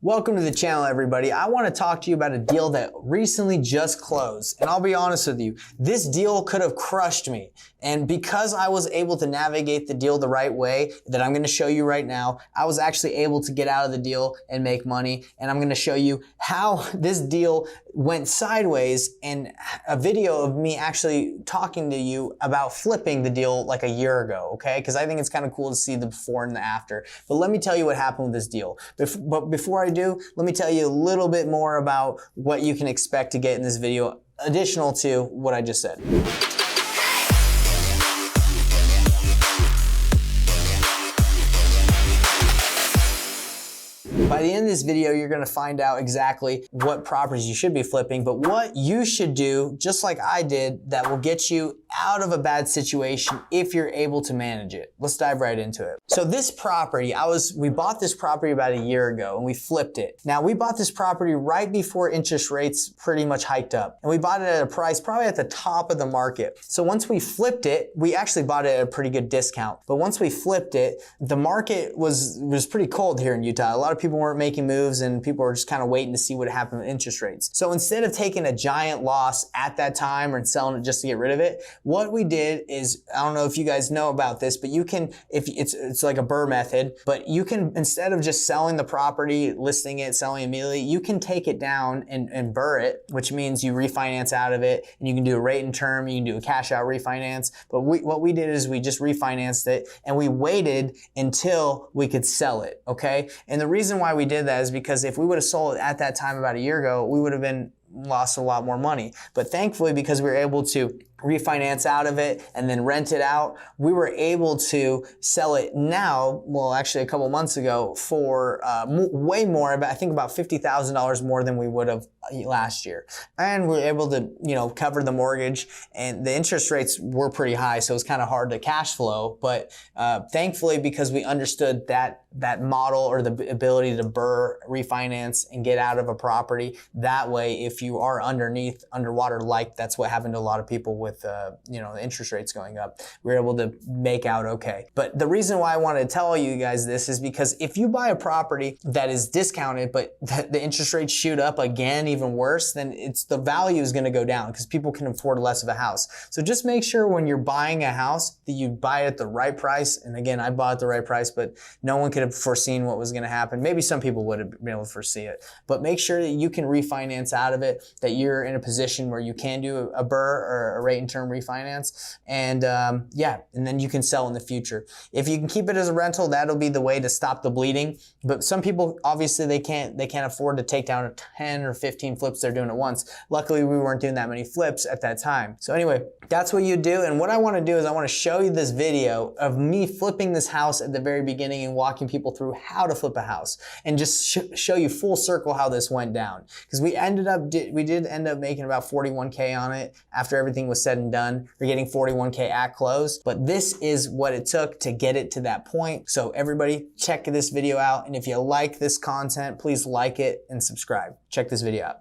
Welcome to the channel, everybody. I want to talk to you about a deal that recently just closed. And I'll be honest with you, this deal could have crushed me. And because I was able to navigate the deal the right way that I'm going to show you right now, I was actually able to get out of the deal and make money. And I'm going to show you how this deal went sideways and a video of me actually talking to you about flipping the deal like a year ago, okay? Because I think it's kind of cool to see the before and the after. But let me tell you what happened with this deal. But before I do, let me tell you a little bit more about what you can expect to get in this video, additional to what I just said. By the end of this video, you're going to find out exactly what properties you should be flipping, but what you should do, just like I did, that will get you out of a bad situation if you're able to manage it. Let's dive right into it. So this property, we bought this property about a year ago and we flipped it. Now we bought this property right before interest rates pretty much hiked up, and we bought it at a price probably at the top of the market. So once we flipped it, we actually bought it at a pretty good discount. But once we flipped it, the market was pretty cold here in Utah. A lot of people weren't making moves and people were just kind of waiting to see what happened with interest rates. So instead of taking a giant loss at that time or selling it just to get rid of it, what we did is, I don't know if you guys know about this, but you can, if it's like a BRRRR method, but you can, instead of just selling the property, listing it, selling immediately, you can take it down and BRRRR it, which means you refinance out of it, and you can do a rate and term, you can do a cash out refinance. But what we did is we just refinanced it and we waited until we could sell it, okay? And the reason why we did that is because if we would have sold it at that time about a year ago, we would have lost a lot more money. But thankfully, because we were able to refinance out of it and then rent it out, we were able to sell it now, well, actually a couple months ago, for way more, I think about $50,000 more than we would have last year. And we were able to, cover the mortgage, and the interest rates were pretty high, so it was kind of hard to cash flow. But thankfully, because we understood that model, or the ability to BRRRR, refinance, and get out of a property that way, if you are underwater, like that's what happened to a lot of people with the interest rates going up, we were able to make out okay. But the reason why I wanted to tell you guys this is because if you buy a property that is discounted, but the interest rates shoot up again, even worse, then the value is going to go down because people can afford less of a house. So just make sure when you're buying a house that you buy it at the right price. And again, I bought at the right price, but no one could have foreseen what was going to happen. Maybe some people would have been able to foresee it, but make sure that you can refinance out of it, that you're in a position where you can do a BRRRR or a rate and term refinance, and and then you can sell in the future. If you can keep it as a rental, that'll be the way to stop the bleeding. But some people, obviously, they can't afford to take down 10 or 15 flips they're doing at once. Luckily, we weren't doing that many flips at that time. So anyway, that's what you do. And what I want to do is I want to show you this video of me flipping this house at the very beginning and walking people through how to flip a house, and just show you full circle how this went down. Because we did end up making about 41K on it after everything was said and done. We're getting 41K at close, but this is what it took to get it to that point. So everybody, check this video out. And if you like this content, please like it and subscribe. Check this video out.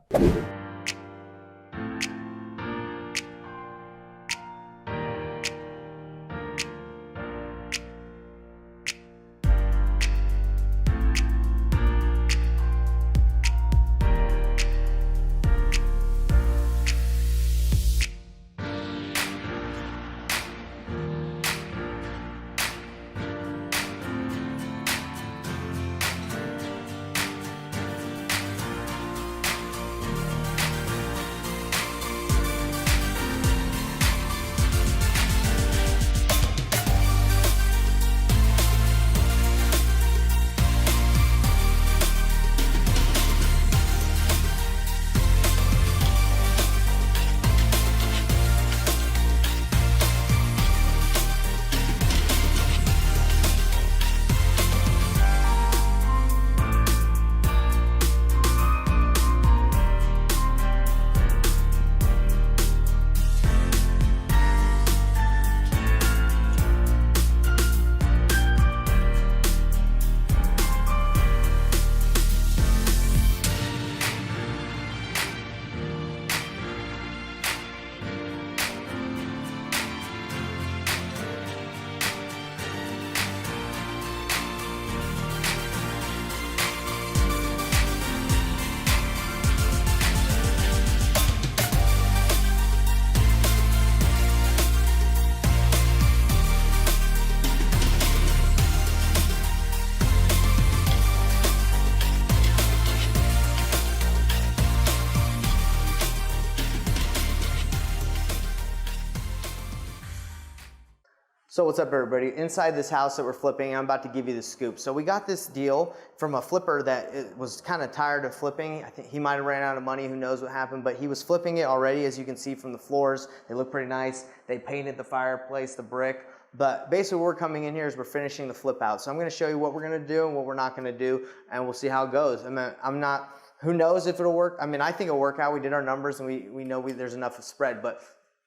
So what's up, everybody? Inside this house that we're flipping, I'm about to give you the scoop. So we got this deal from a flipper that was kind of tired of flipping. I think he might have ran out of money, who knows what happened, but he was flipping it already, as you can see from the floors. They look pretty nice. They painted the fireplace, the brick. But basically what we're coming in here is we're finishing the flip out. So I'm gonna show you what we're gonna do and what we're not gonna do, and we'll see how it goes. I mean, who knows if it'll work? I mean, I think it'll work out. We did our numbers and we know there's enough of spread, but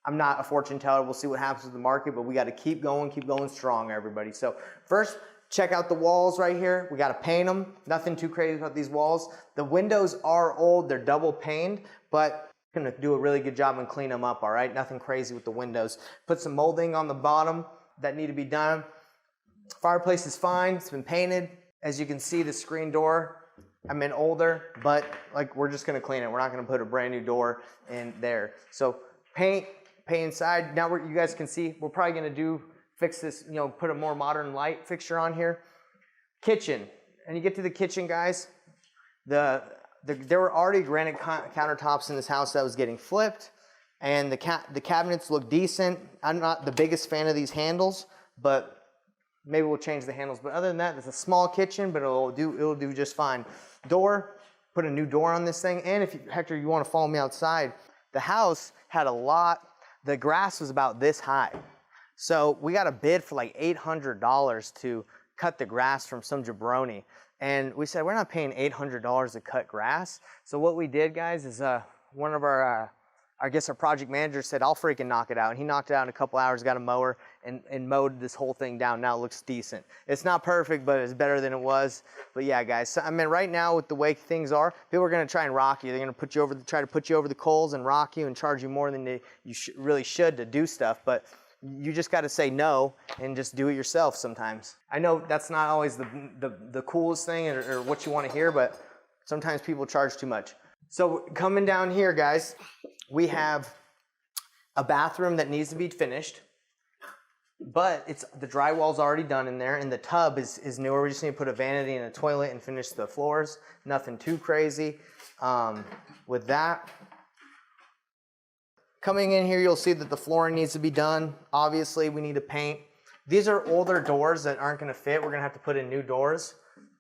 I'm not a fortune teller. We'll see what happens with the market, but we got to keep going strong, everybody. So first, check out the walls right here. We got to paint them. Nothing too crazy about these walls. The windows are old. They're double paned, but I'm going to do a really good job and clean them up, all right? Nothing crazy with the windows. Put some molding on the bottom that need to be done. Fireplace is fine. It's been painted. As you can see, the screen door, I mean, older, but like we're just going to clean it. We're not going to put a brand new door in there. So paint inside. Now you guys can see, we're probably gonna fix this, put a more modern light fixture on here. Kitchen, and you get to the kitchen, guys, there were already granite countertops in this house that was getting flipped, and the cabinets look decent. I'm not the biggest fan of these handles, but maybe we'll change the handles. But other than that, it's a small kitchen, but it'll do just fine. Door, put a new door on this thing, and if Hector, you wanna follow me outside, the house had the grass was about this high. So we got a bid for like $800 to cut the grass from some jabroni. And we said, we're not paying $800 to cut grass. So what we did, guys, is one of our project manager said, I'll freaking knock it out. And he knocked it out in a couple hours, got a mower, and mowed this whole thing down. Now it looks decent. It's not perfect, but it's better than it was. But yeah, guys, so, I mean, right now with the way things are, people are gonna try and rock you. They're gonna try to put you over the coals and rock you and charge you more than you really should to do stuff. But you just gotta say no and just do it yourself sometimes. I know that's not always the coolest thing or what you wanna hear, but sometimes people charge too much. So coming down here, guys, we have a bathroom that needs to be finished, but the drywall's already done in there, and the tub is newer. We just need to put a vanity and a toilet and finish the floors. Nothing too crazy with that. Coming in here, you'll see that the flooring needs to be done. Obviously, we need to paint. These are older doors that aren't going to fit. We're going to have to put in new doors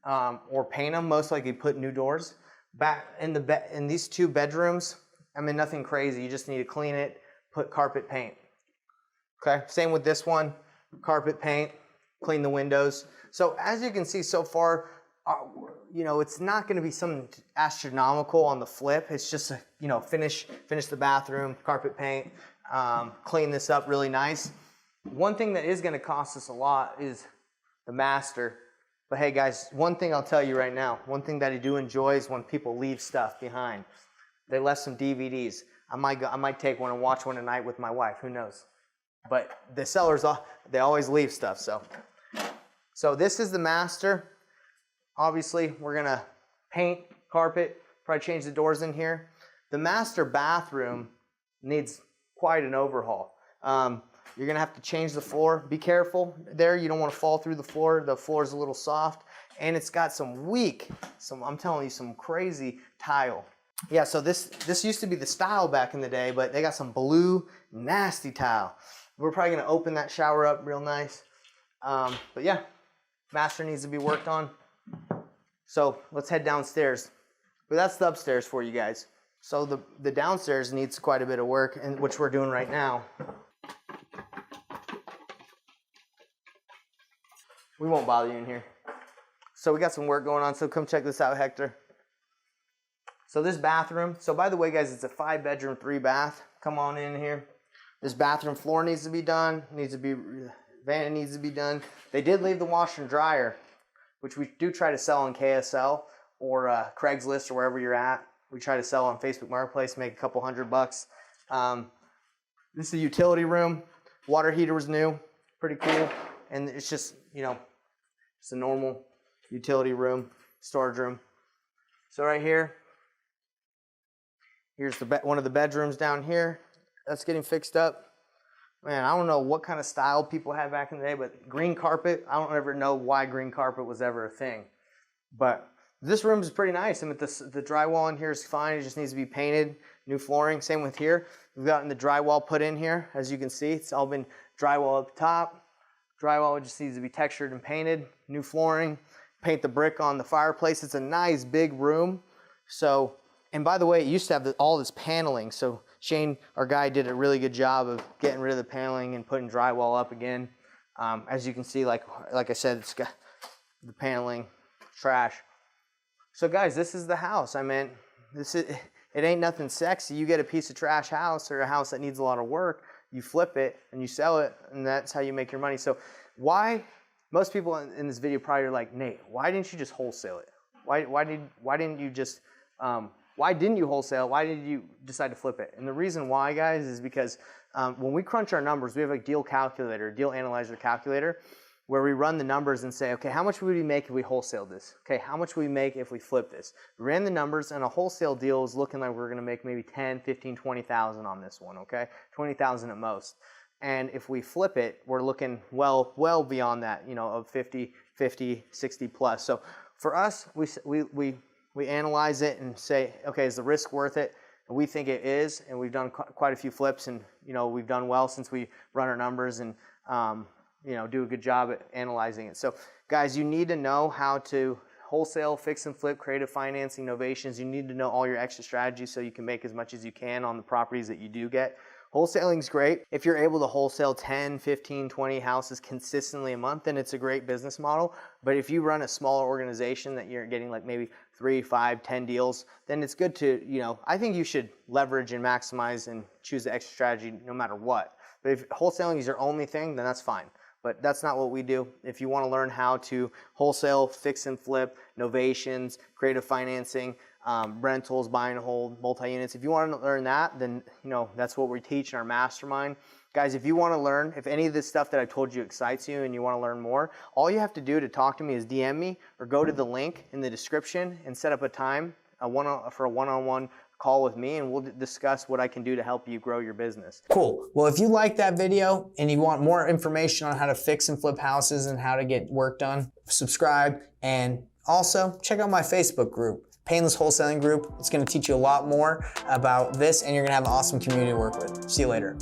or paint them. Most likely put new doors. Back in these two bedrooms, I mean, nothing crazy. You just need to clean it, put carpet paint. Okay, same with this one, carpet paint, clean the windows. So as you can see so far, it's not going to be something astronomical on the flip. It's just finish the bathroom, carpet paint, clean this up really nice. One thing that is going to cost us a lot is the master. But hey guys, one thing I'll tell you right now, one thing that I do enjoy is when people leave stuff behind. They left some DVDs. I might take one and watch one tonight with my wife, who knows. But the sellers, they always leave stuff. So this is the master. Obviously, we're gonna paint, carpet, probably change the doors in here. The master bathroom needs quite an overhaul. You're gonna have to change the floor. Be careful there. You don't want to fall through the floor. The floor is a little soft, and it's got I'm telling you, some crazy tile. Yeah, so this used to be the style back in the day, but they got some blue, nasty tile. We're probably gonna open that shower up real nice. But yeah, master needs to be worked on. So let's head downstairs. But that's the upstairs for you guys. So the downstairs needs quite a bit of work, which we're doing right now. We won't bother you in here. So we got some work going on, so come check this out, Hector. So this bathroom, so by the way, guys, it's a 5-bedroom, 3-bath. Come on in here. This bathroom floor needs to be done, vanity needs to be done. They did leave the washer and dryer, which we do try to sell on KSL or Craigslist or wherever you're at. We try to sell on Facebook Marketplace, make a couple $100. This is the utility room. Water heater was new, pretty cool. And it's just, it's a normal utility room, storage room. So right here, here's one of the bedrooms down here. That's getting fixed up. Man, I don't know what kind of style people had back in the day, but green carpet, I don't ever know why green carpet was ever a thing. But this room is pretty nice. I mean, the drywall in here is fine. It just needs to be painted, new flooring. Same with here. We've gotten the drywall put in here. As you can see, it's all been drywall up top. Drywall just needs to be textured and painted. New flooring, paint the brick on the fireplace. It's a nice big room. So, and by the way, it used to have all this paneling. So Shane, our guy, did a really good job of getting rid of the paneling and putting drywall up again. As you can see, like I said, it's got the paneling, trash. So guys, this is the house. I mean, it ain't nothing sexy. You get a piece of trash house or a house that needs a lot of work, you flip it and you sell it, and that's how you make your money. So why, most people in this video probably are like, Nate, why didn't you just wholesale it? Why didn't you just, why didn't you wholesale? Why did you decide to flip it? And the reason why, guys, is because when we crunch our numbers, we have a deal calculator, deal analyzer calculator, where we run the numbers and say, okay, how much would we make if we wholesale this? Okay, how much would we make if we flip this? We ran the numbers, and a wholesale deal is looking like we're gonna make maybe 10, 15, 20,000 on this one, okay? 20,000 at most. And if we flip it, we're looking well beyond that, you know, of 50, 60 plus. So for us, we analyze it and say, okay, is the risk worth it? And we think it is, and we've done quite a few flips, and you know, we've done well since we run our numbers and you know, do a good job at analyzing it. So guys, you need to know how to wholesale, fix and flip, creative financing, novations. You need to know all your extra strategies so you can make as much as you can on the properties that you do get. Wholesaling's great. If you're able to wholesale 10, 15, 20 houses consistently a month, then it's a great business model. But if you run a smaller organization that you're getting like maybe 3, 5, 10 deals, then it's good to, you know, I think you should leverage and maximize and choose the extra strategy no matter what. But if wholesaling is your only thing, then that's fine. But that's not what we do. If you want to learn how to wholesale, fix and flip, novations, creative financing, rentals, buy and hold, multi-units, if you want to learn that, then you know that's what we teach in our mastermind. Guys, if you want to learn, if any of this stuff that I told you excites you and you want to learn more, all you have to do to talk to me is DM me or go to the link in the description and set up a time for a one-on-one call with me, and we'll discuss what I can do to help you grow your business. Cool. Well, if you like that video and you want more information on how to fix and flip houses and how to get work done, subscribe, and also check out my Facebook group, Painless Wholesaling Group. It's going to teach you a lot more about this, and you're going to have an awesome community to work with. See you later.